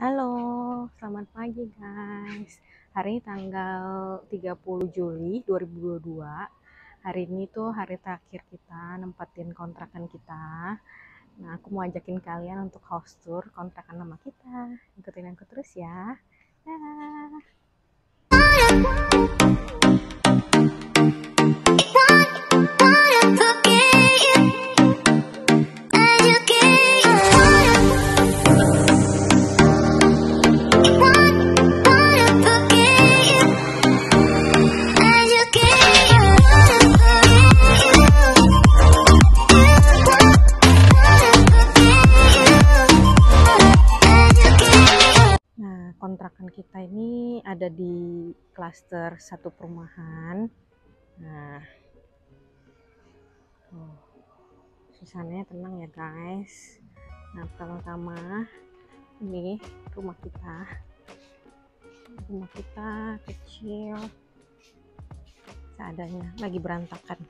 Halo, selamat pagi guys. Hari ini tanggal 30 Juli 2022. Hari ini tuh hari terakhir kita nempatin kontrakan kita. Nah, aku mau ajakin kalian untuk house tour kontrakan lama kita. Ikutin aku terus ya. Dah. Kontrakan kita ini ada di klaster satu perumahan. Nah, suasananya tenang ya guys. Nah, pertama-tama ini rumah kita kecil seadanya, lagi berantakan.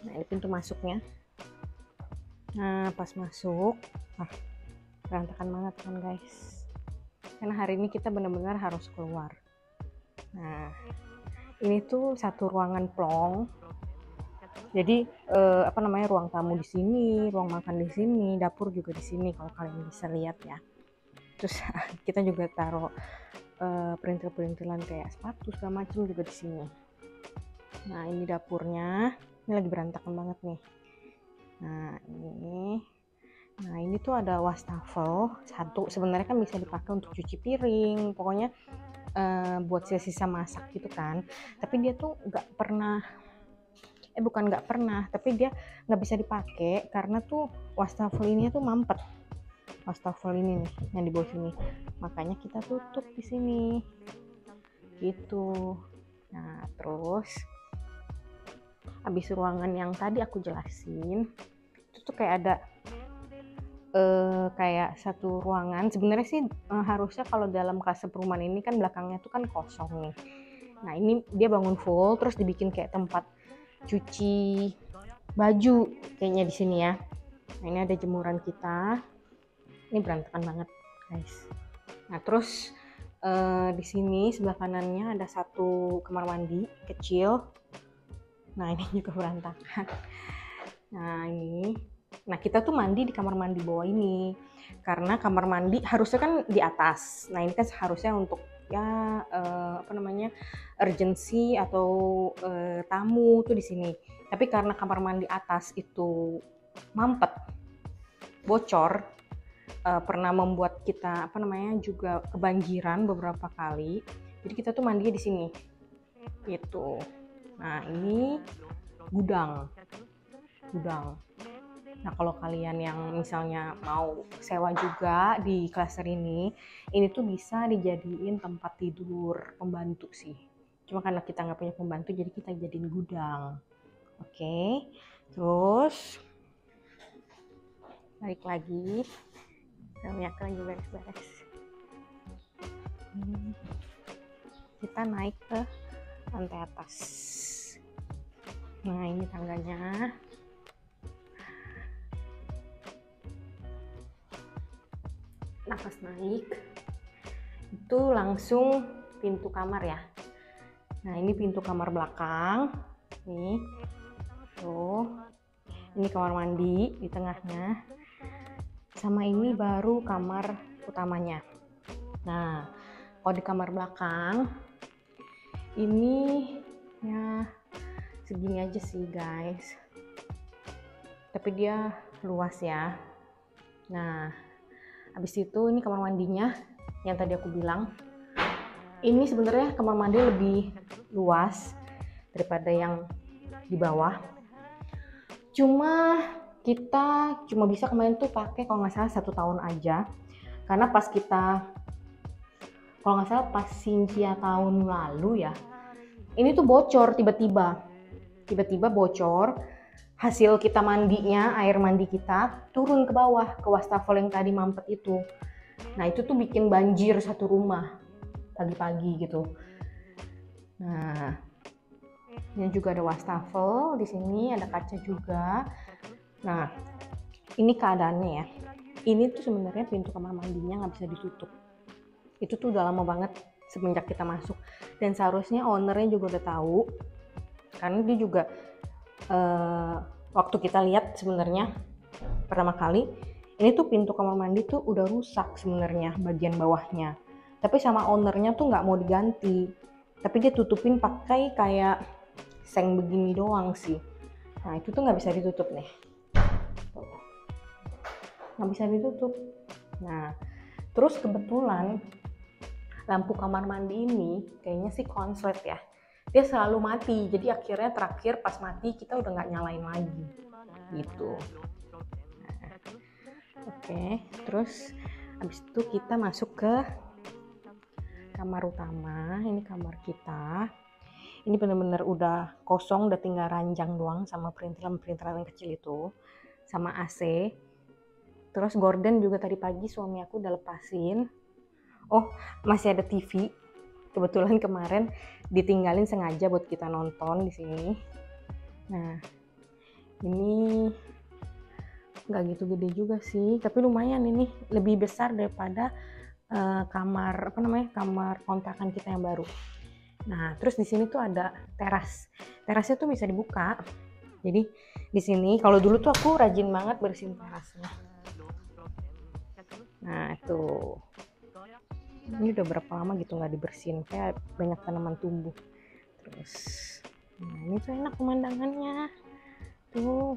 Nah, ini pintu masuknya. Nah, pas masuk, berantakan banget kan guys, karena hari ini kita benar-benar harus keluar. Nah, ini tuh satu ruangan plong, jadi ruang tamu di sini, ruang makan di sini, dapur juga di sini kalau kalian bisa lihat ya. Terus kita juga taruh perintil-perintilan kayak sepatu segala macam juga di sini. Nah, ini dapurnya, ini lagi berantakan banget nih. Nah ini tuh ada wastafel satu, sebenarnya kan bisa dipakai untuk cuci piring, pokoknya buat sisa masak gitu kan. Tapi dia tuh tapi dia nggak bisa dipakai karena tuh wastafel ini tuh mampet. Wastafel ini nih yang di bawah sini, makanya kita tutup di sini gitu. Nah, terus habis ruangan yang tadi aku jelasin, itu tuh kayak ada kayak satu ruangan. Sebenarnya sih harusnya kalau dalam klase perumahan ini kan belakangnya tuh kan kosong nih. Nah, ini dia bangun full, terus dibikin kayak tempat cuci baju kayaknya di sini ya. Nah, ini ada jemuran kita. Ini berantakan banget guys. Nah, terus di sini sebelah kanannya ada satu kamar mandi kecil. Nah, ini juga berantakan. Nah, kita tuh mandi di kamar mandi bawah ini karena kamar mandi harusnya kan di atas. Nah, ini kan seharusnya untuk ya urgency atau tamu tuh di sini. Tapi karena kamar mandi atas itu mampet, bocor, pernah membuat kita juga kebanjiran beberapa kali. Jadi kita tuh mandi di sini. Gitu. Nah, ini gudang. Nah, kalau kalian yang misalnya mau sewa juga di klaster ini tuh bisa dijadiin tempat tidur pembantu sih. Cuma karena kita nggak punya pembantu, jadi kita jadiin gudang. Oke. Terus balik lagi, minyak lagi beres-beres. Kita naik ke lantai atas. Nah, ini tangganya. Nah, pas naik itu langsung pintu kamar ya. Nah, ini pintu kamar belakang nih tuh. Ini kamar mandi di tengahnya, sama ini baru kamar utamanya. Nah, kalau di kamar belakang ini ya segini aja sih guys, tapi dia luas ya. Nah, habis itu ini kamar mandinya yang tadi aku bilang. Ini sebenarnya kamar mandi lebih luas daripada yang di bawah. Kita cuma bisa kemarin tuh pakai kalau nggak salah 1 tahun aja. Karena pas Cynthia tahun lalu ya, ini tuh bocor tiba-tiba bocor. Hasil kita mandinya, air mandi kita turun ke bawah ke wastafel yang tadi mampet itu. Nah, itu tuh bikin banjir satu rumah pagi-pagi gitu. Nah, ini juga ada wastafel di sini, ada kaca juga. Nah, ini keadaannya ya. ini tuh sebenarnya pintu kamar mandinya nggak bisa ditutup. Itu tuh udah lama banget semenjak kita masuk, dan seharusnya ownernya juga udah tahu, karena dia juga waktu kita lihat sebenarnya pertama kali, ini tuh pintu kamar mandi tuh udah rusak sebenarnya bagian bawahnya, tapi sama ownernya tuh nggak mau diganti, tapi dia tutupin pakai kayak seng begini doang sih. Nah itu tuh nggak bisa ditutup nih, nggak bisa ditutup. Nah terus kebetulan lampu kamar mandi ini kayaknya sih konslet ya, dia selalu mati, jadi akhirnya terakhir pas mati kita udah nggak nyalain lagi gitu. Oke, terus habis itu kita masuk ke kamar utama. Ini kamar kita, ini bener-bener udah kosong, udah tinggal ranjang doang sama perintilan-perintilan yang kecil itu, sama AC. Terus gorden juga tadi pagi suami aku udah lepasin. Oh, masih ada TV. Kebetulan kemarin ditinggalin sengaja buat kita nonton di sini. Nah, ini nggak gitu gede juga sih, tapi lumayan, ini lebih besar daripada kamar kamar kontrakan kita yang baru. Nah, terus di sini tuh ada teras. Terasnya tuh bisa dibuka. Jadi di sini kalau dulu tuh aku rajin banget bersihin terasnya. Nah, tuh. Ini udah berapa lama gitu nggak dibersihin, kayak banyak tanaman tumbuh. Terus, nah ini tuh enak pemandangannya. Tuh.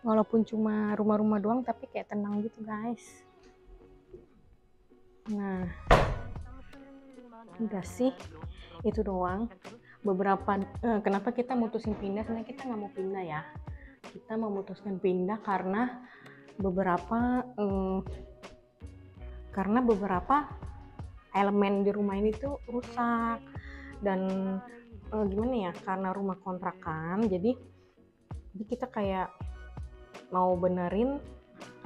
Walaupun cuma rumah-rumah doang, tapi kayak tenang gitu guys. Nah, udah sih itu doang. Beberapa kenapa kita mutusin pindah? Sebenarnya kita nggak mau pindah ya. Kita memutuskan pindah karena beberapa elemen di rumah ini tuh rusak, dan gimana ya, karena rumah kontrakan, jadi kita kayak mau benerin,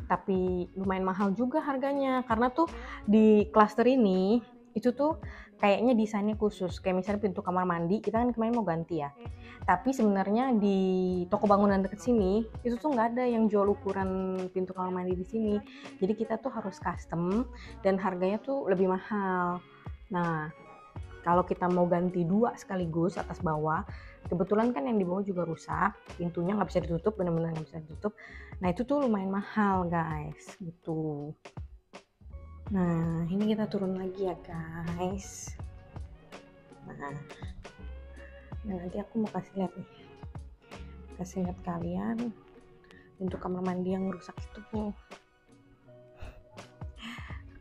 tapi lumayan mahal juga harganya, karena tuh di klaster ini itu tuh kayaknya desainnya khusus, kayak misalnya pintu kamar mandi kita kan kemarin mau ganti ya, tapi sebenarnya di toko bangunan deket sini itu tuh nggak ada yang jual ukuran pintu kamar mandi di sini, jadi kita tuh harus custom dan harganya tuh lebih mahal. Nah kalau kita mau ganti dua sekaligus atas bawah, kebetulan kan yang di bawah juga rusak, pintunya nggak bisa ditutup, benar-benar nggak bisa ditutup. Nah itu tuh lumayan mahal guys gitu. Nah ini kita turun lagi ya guys. Nah nanti aku mau kasih lihat kalian pintu kamar mandi yang rusak itu tuh.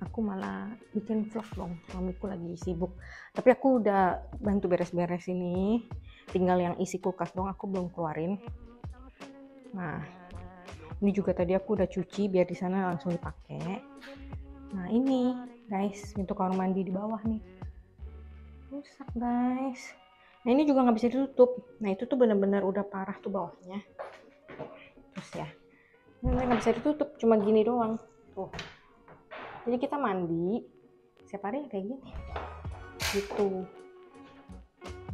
Aku malah bikin vlog dong, suamiku lagi sibuk, tapi aku udah bantu beres-beres ini, tinggal yang isi kulkas dong aku belum keluarin. Nah ini juga tadi aku udah cuci biar di sana langsung dipakai. Nah ini guys pintu kamar mandi di bawah nih rusak guys. Nah ini juga nggak bisa ditutup. Nah itu tuh benar-benar udah parah tuh bawahnya. Terus ya ini nggak bisa ditutup, cuma gini doang tuh. Jadi kita mandi setiap hari kayak gini gitu.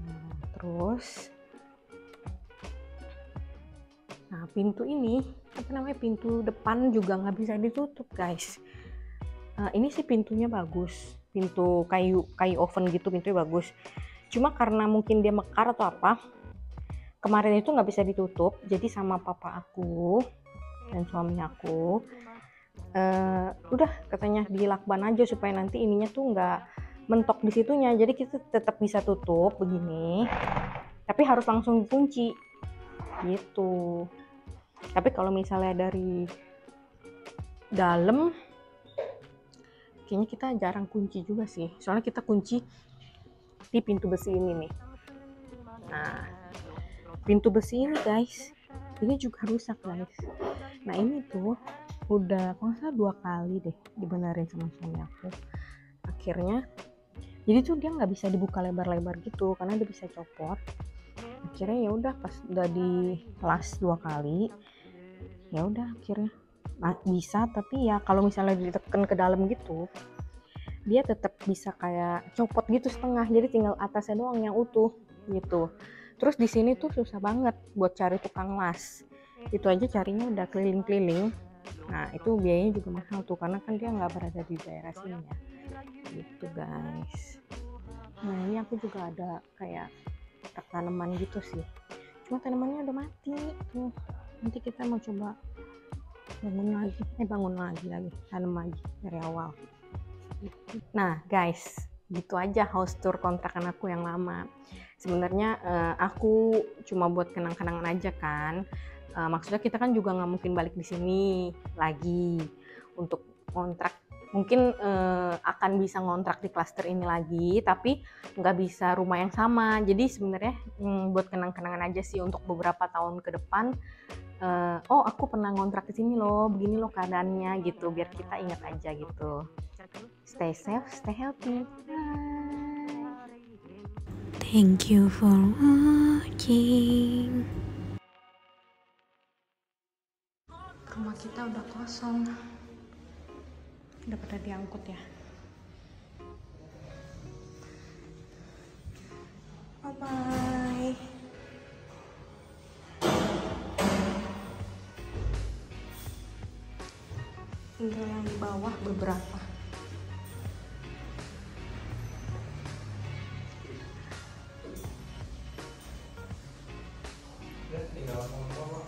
Nah, terus pintu ini pintu depan juga nggak bisa ditutup guys. Ini sih pintunya bagus, pintu kayu oven gitu, pintunya bagus, cuma karena mungkin dia mekar atau apa, kemarin itu nggak bisa ditutup, jadi sama papa aku dan suami aku udah katanya dilakban aja supaya nanti ininya tuh nggak mentok di situnya, jadi kita tetap bisa tutup begini, tapi harus langsung dikunci gitu. Tapi kalau misalnya dari dalam kayaknya kita jarang kunci juga sih, soalnya kita kunci di pintu besi ini nih. Nah pintu besi ini guys, ini juga rusak guys. Nah ini tuh udah kalau nggak salah 2 kali deh dibenerin sama suami aku akhirnya. Jadi tuh dia nggak bisa dibuka lebar-lebar gitu karena dia bisa copot. Akhirnya ya udah pas udah di las 2 kali, ya udah akhirnya bisa, tapi ya kalau misalnya ditekan ke dalam gitu dia tetap bisa kayak copot gitu setengah, jadi tinggal atasnya doang yang utuh gitu. Terus di sini tuh susah banget buat cari tukang las, Itu aja carinya udah keliling-keliling. Nah itu biayanya juga mahal tuh, karena kan dia nggak berada di daerah sini ya, gitu guys. Nah ini aku juga ada kayak kotak tanaman gitu sih, cuma tanamannya udah mati tuh. Nanti kita mau coba bangun lagi tanam lagi dari awal. Nah guys, gitu aja house tour kontrakan aku yang lama. Sebenarnya aku cuma buat kenang-kenangan aja kan. Maksudnya kita kan juga nggak mungkin balik di sini lagi untuk kontrak. Mungkin akan bisa ngontrak di klaster ini lagi, tapi nggak bisa rumah yang sama. Jadi sebenarnya buat kenang-kenangan aja sih untuk beberapa tahun ke depan. Oh aku pernah ngontrak di sini loh, begini loh keadaannya gitu, biar kita ingat aja gitu. Stay safe, stay healthy. Bye. Thank you for watching. Rumah kita udah kosong, udah pada diangkut ya. Bye bye. Tinggal yang di bawah beberapa. Tinggal apa-apa.